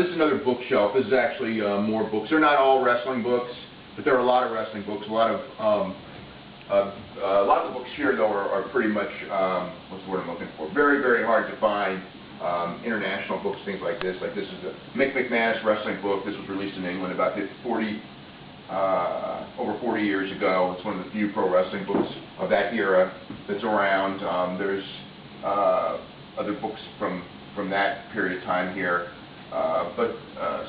This is another bookshelf. This is actually more books. They're not all wrestling books, but there are a lot of wrestling books. A lot of the books here, though, are pretty much, what's the word I'm looking for? Very, very hard to find. International books, things like this. Like this is a Mick McManus wrestling book. This was released in England about over 40 years ago. It's one of the few pro wrestling books of that era that's around. There's other books from that period of time here.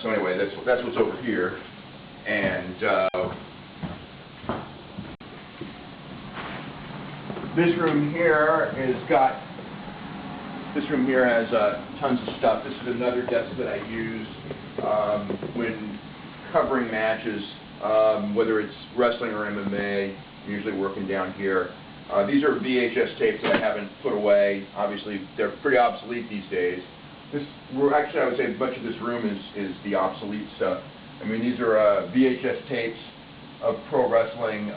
So anyway, that's what's over here. And this room here has tons of stuff. This is another desk that I use when covering matches, whether it's wrestling or MMA. I'm usually working down here. These are VHS tapes that I haven't put away. Obviously, they're pretty obsolete these days. Actually, I would say much of this room is the obsolete stuff. I mean, these are VHS tapes of pro wrestling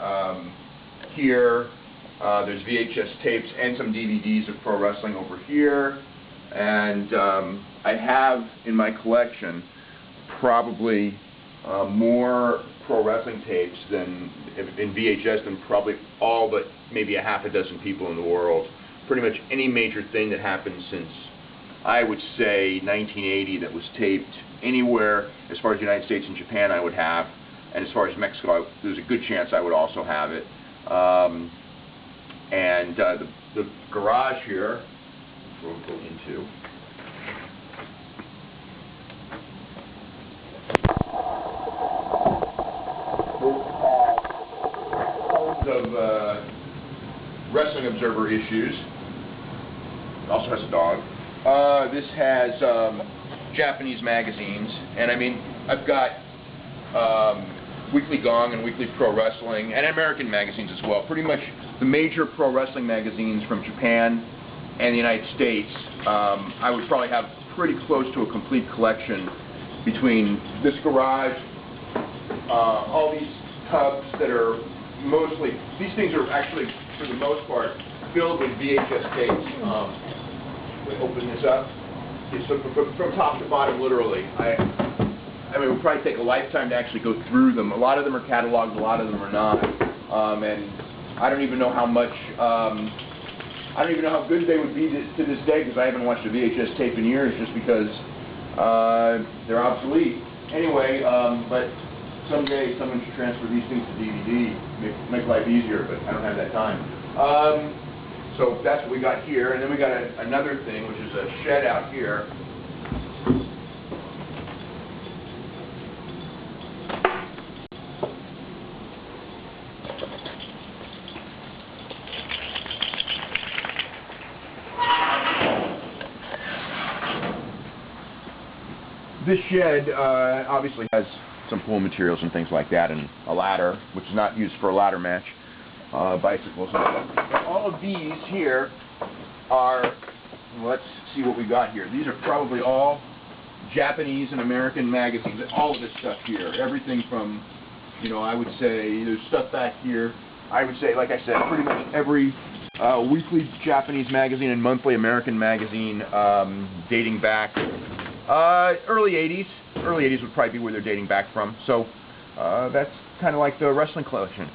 here. There's VHS tapes and some DVDs of pro wrestling over here. And I have in my collection probably more pro wrestling tapes in VHS than probably all but maybe a half a dozen people in the world. Pretty much any major thing that happened since, I would say, 1980 that was taped anywhere as far as the United States and Japan I would have, and as far as Mexico, there's a good chance I would also have it. The garage here, we'll go into. Of Wrestling Observer issues. It also has a dog. This has Japanese magazines, and I mean, I've got Weekly Gong and Weekly Pro Wrestling, and American magazines as well. Pretty much the major pro wrestling magazines from Japan and the United States. I would probably have pretty close to a complete collection between this garage, all these tubs that are mostly, these things are actually, for the most part, filled with VHS tapes. We open this up. It's from top to bottom, literally. I mean, it would probably take a lifetime to actually go through them. A lot of them are cataloged, a lot of them are not. And I don't even know how much, I don't even know how good they would be to this day, because I haven't watched a VHS tape in years, just because they're obsolete. Anyway, but someday someone should transfer these things to DVD, make life easier, but I don't have that time. So that's what we got here, and then we got another thing, which is a shed out here. This shed obviously has some pool materials and things like that, and a ladder, which is not used for a ladder match, bicycles. All of these here are, let's see what we got here. These are probably all Japanese and American magazines, all of this stuff here. Everything from, you know, I would say, there's stuff back here. I would say, like I said, pretty much every weekly Japanese magazine and monthly American magazine dating back early 80s. Early 80s would probably be where they're dating back from. So that's kind of like the wrestling collection.